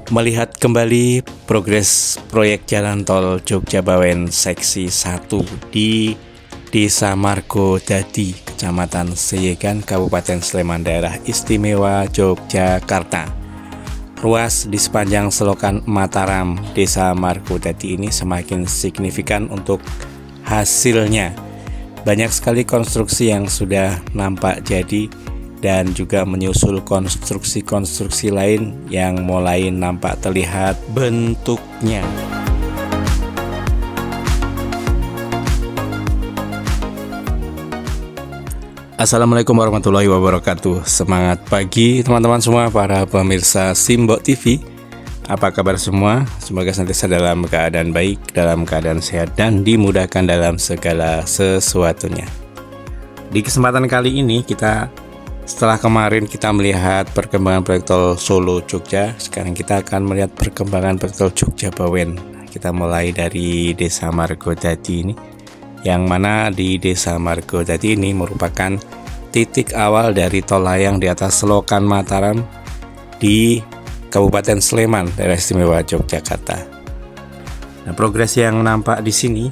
melihat kembali progres proyek jalan tol Jogja Bawen seksi 1 di Desa Margodadi, Kecamatan Seyegan, Kabupaten Sleman, Daerah Istimewa Yogyakarta. Ruas di sepanjang selokan Mataram, Desa Margodadi ini semakin signifikan untuk hasilnya. Banyak sekali konstruksi yang sudah nampak jadi dan juga menyusul konstruksi-konstruksi lain yang mulai nampak terlihat bentuknya. Assalamualaikum warahmatullahi wabarakatuh. Semangat pagi teman-teman semua, para pemirsa Simbok TV. Apa kabar semua? Semoga senantiasa dalam keadaan baik, dalam keadaan sehat, dan dimudahkan dalam segala sesuatunya. Di kesempatan kali ini setelah kemarin kita melihat perkembangan proyek tol Solo Jogja, sekarang kita akan melihat perkembangan proyek tol Jogja Bawen. Kita mulai dari Desa Margodadi ini, yang mana di Desa Margodadi ini merupakan titik awal dari tol layang di atas selokan Mataram di Kabupaten Sleman, Daerah Istimewa Yogyakarta. Nah, progres yang nampak di sini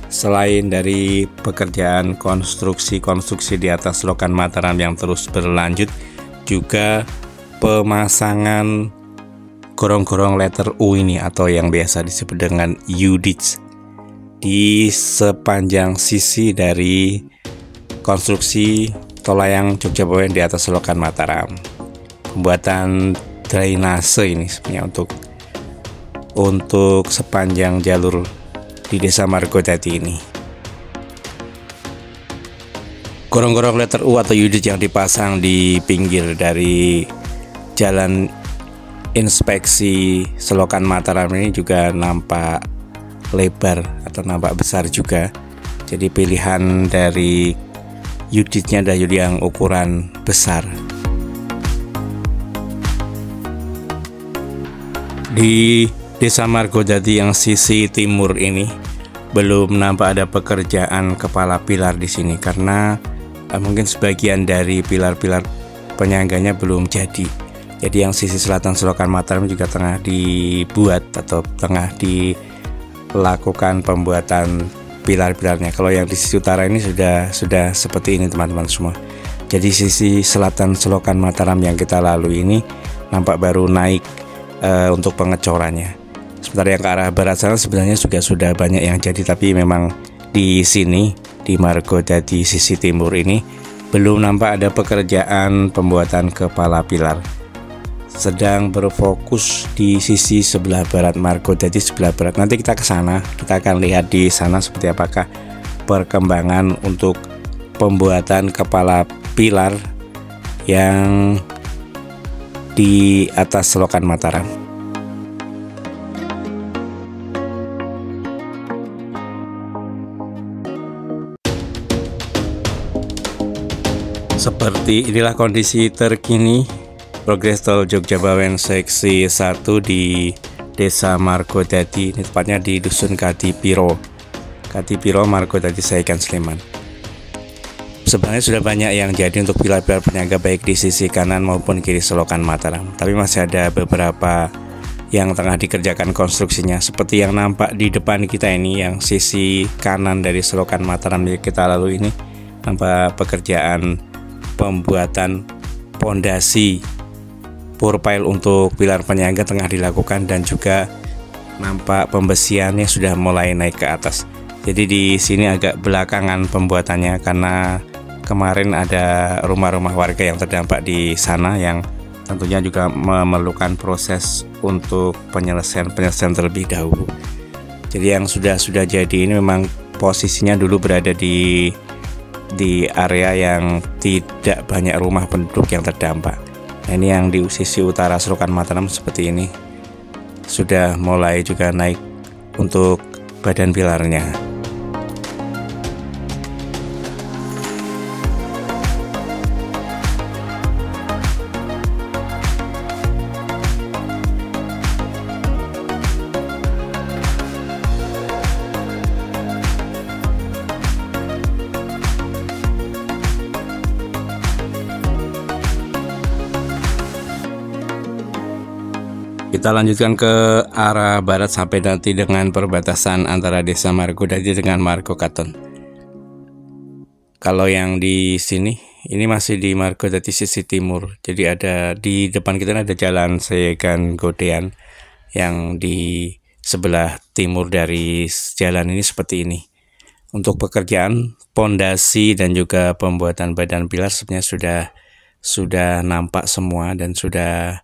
selain dari pekerjaan konstruksi di atas selokan Mataram yang terus berlanjut, juga pemasangan gorong-gorong letter U ini atau yang biasa disebut dengan UDITS di sepanjang sisi dari konstruksi tol layang Jogja Bawen di atas selokan Mataram. Pembuatan drainase ini sebenarnya untuk sepanjang jalur di Desa Margodadi ini. Gorong-gorong letter U atau UDITS yang dipasang di pinggir dari jalan inspeksi selokan Mataram ini juga nampak lebar atau nampak besar juga. Jadi pilihan dari UDITS-nya ada yang ukuran besar. Di Desa Margodadi yang sisi timur ini belum nampak ada pekerjaan kepala pilar di sini karena mungkin sebagian dari pilar-pilar penyangganya belum jadi. Jadi yang sisi selatan selokan Mataram juga tengah dibuat atau tengah dilakukan pembuatan pilar-pilarnya. Kalau yang di sisi utara ini sudah seperti ini teman-teman semua. Jadi sisi selatan selokan Mataram yang kita lalui ini nampak baru naik untuk pengecorannya. Sementara yang ke arah barat sana sebenarnya sudah banyak yang jadi, tapi memang di sini di Margodadi sisi timur ini belum nampak ada pekerjaan pembuatan kepala pilar. Sedang berfokus di sisi sebelah barat Margodadi sebelah barat. Nanti kita ke sana, kita akan lihat di sana seperti apakah perkembangan untuk pembuatan kepala pilar yang di atas selokan Mataram. Seperti inilah kondisi terkini progres tol Jogja Bawen seksi 1 di Desa Margodadi, ini tepatnya di Dusun Kadipiro, Margodadi, Seyegan, Sleman. Sebenarnya sudah banyak yang jadi untuk pilar-pilar penyangga baik di sisi kanan maupun kiri selokan Mataram, tapi masih ada beberapa yang tengah dikerjakan konstruksinya, seperti yang nampak di depan kita ini, yang sisi kanan dari selokan Mataram yang kita lalui ini nampak pekerjaan pembuatan pondasi profil untuk pilar penyangga tengah dilakukan, dan juga nampak pembesiannya sudah mulai naik ke atas. Jadi di sini agak belakangan pembuatannya karena kemarin ada rumah-rumah warga yang terdampak di sana yang tentunya juga memerlukan proses untuk penyelesaian terlebih dahulu. Jadi yang sudah jadi ini memang posisinya dulu berada di area yang tidak banyak rumah penduduk yang terdampak. Nah, ini yang di sisi utara selokan Mataram seperti ini sudah mulai juga naik untuk badan pilarnya. Kita lanjutkan ke arah barat sampai nanti dengan perbatasan antara Desa Margodadi dengan Margokaton. Kalau yang di sini, ini masih di Margodadi sisi timur. Jadi ada di depan kita ada jalan Seyegan Godean yang di sebelah timur dari jalan ini seperti ini. Untuk pekerjaan pondasi dan juga pembuatan badan pilar sebenarnya sudah nampak semua dan sudah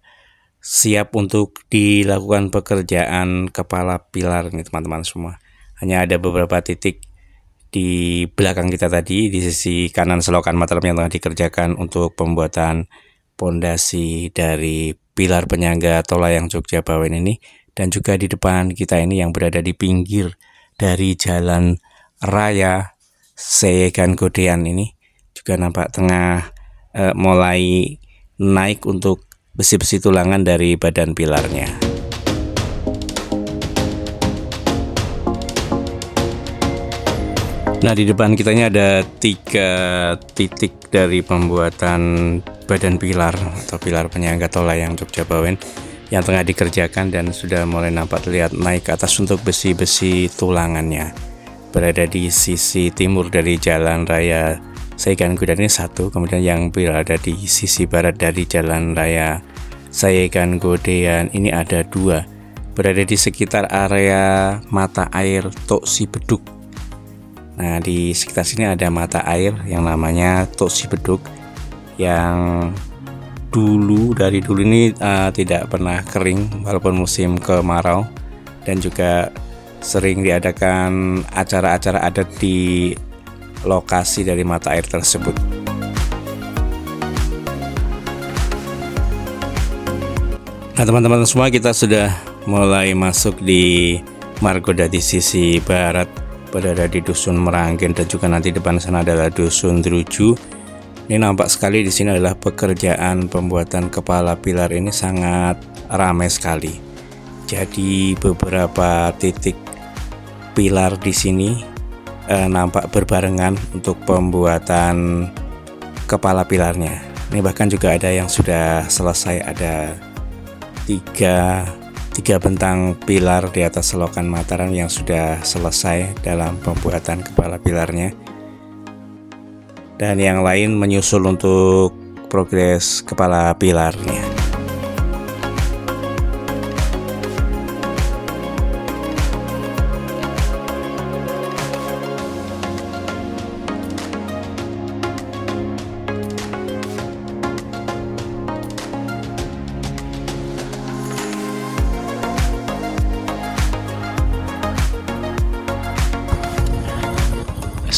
siap untuk dilakukan pekerjaan kepala pilar nih teman-teman semua. Hanya ada beberapa titik di belakang kita tadi di sisi kanan selokan Mataram yang tengah dikerjakan untuk pembuatan pondasi dari pilar penyangga tol layang Jogja Bawen ini, dan juga di depan kita ini yang berada di pinggir dari jalan raya Seyegan Godean ini juga nampak tengah mulai naik untuk besi-besi tulangan dari badan pilarnya. Nah, di depan kita ini ada 3 titik dari pembuatan badan pilar atau pilar penyangga tol layang Jogja Bawen yang tengah dikerjakan dan sudah mulai nampak terlihat naik ke atas untuk besi-besi tulangannya. Berada di sisi timur dari jalan raya Seyegan Godean ini 1, kemudian yang berada di sisi barat dari jalan raya Seyegan Godean ini ada 2, berada di sekitar area mata air Tok Sibeduk. Nah, di sekitar sini ada mata air yang namanya Tok Sibeduk yang dari dulu ini tidak pernah kering walaupun musim kemarau, dan juga sering diadakan acara-acara adat di lokasi dari mata air tersebut. Nah, teman-teman semua, kita sudah mulai masuk di Margodadi sisi barat, berada di Dusun Meranggen, dan juga nanti depan sana adalah Dusun Druju. Ini nampak sekali di sini adalah pekerjaan pembuatan kepala pilar ini sangat ramai sekali. Jadi beberapa titik pilar di sini nampak berbarengan untuk pembuatan kepala pilarnya. Ini bahkan juga ada yang sudah selesai, ada tiga bentang pilar di atas selokan Mataram yang sudah selesai dalam pembuatan kepala pilarnya, dan yang lain menyusul untuk progres kepala pilarnya.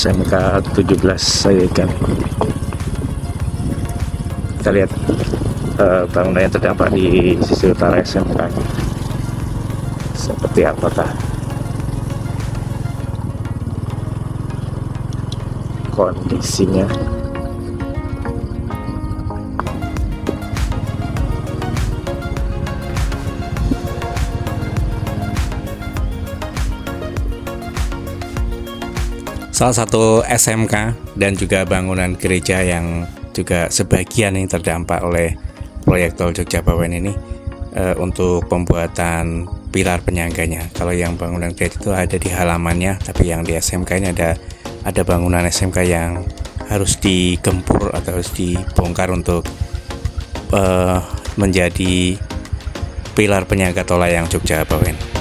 SMK 17 Seyegan. Kita lihat bangunan yang terdampak di sisi utara SMK seperti apakah kondisinya. Salah satu SMK dan juga bangunan gereja yang juga sebagian yang terdampak oleh proyek tol Jogja Bawen ini untuk pembuatan pilar penyangganya. Kalau yang bangunan gereja itu ada di halamannya, tapi yang di SMK ini ada bangunan SMK yang harus digempur atau harus dibongkar untuk menjadi pilar penyangga tol layang Jogja Bawen.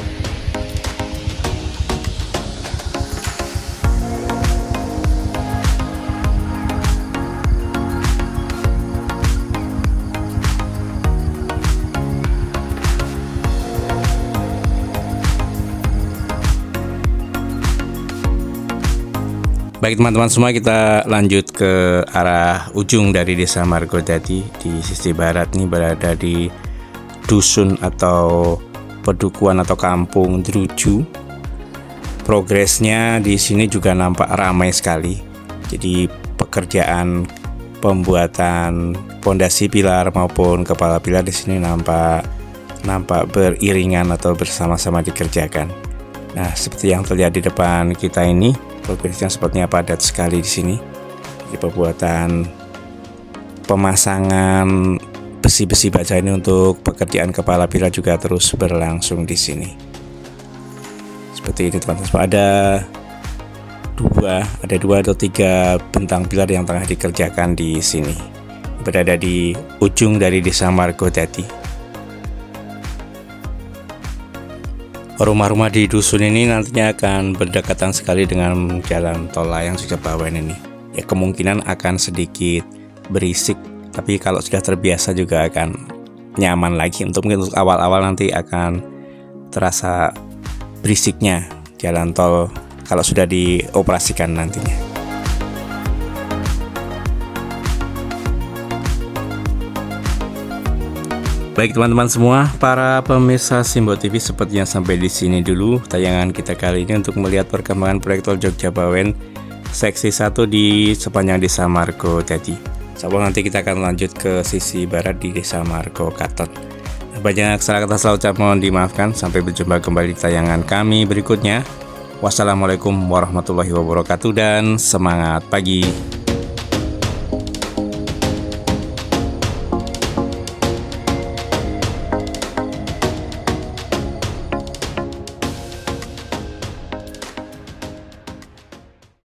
Baik teman-teman semua, kita lanjut ke arah ujung dari Desa Margodadi. Di sisi barat ini berada di dusun atau pedukuhan atau kampung Druju. Progresnya di sini juga nampak ramai sekali. Jadi pekerjaan pembuatan pondasi pilar maupun kepala pilar di sini nampak beriringan atau bersama-sama dikerjakan. Nah, seperti yang terlihat di depan kita ini, progresnya sepertinya padat sekali di sini. Di pembuatan pemasangan besi-besi baja ini untuk pekerjaan kepala pilar juga terus berlangsung di sini. Seperti ini teman-teman. Ada dua atau tiga bentang pilar yang tengah dikerjakan di sini. Berada di ujung dari Desa Margodadi. Rumah-rumah di dusun ini nantinya akan berdekatan sekali dengan jalan tol layang Jogjabawen ini. Ya, kemungkinan akan sedikit berisik, tapi kalau sudah terbiasa juga akan nyaman lagi. Mungkin untuk awal-awal nanti akan terasa berisiknya jalan tol kalau sudah dioperasikan nantinya. Baik teman-teman semua, para pemirsa Simbo TV, sepertinya sampai di sini dulu tayangan kita kali ini untuk melihat perkembangan proyek tol Jogjabawen seksi 1 di sepanjang Desa Margodadi. Insyaallah nanti kita akan lanjut ke sisi barat di Desa Margokaton. Banyak salah kata salah ucap mohon dimaafkan. Sampai berjumpa kembali di tayangan kami berikutnya. Wassalamualaikum warahmatullahi wabarakatuh dan semangat pagi.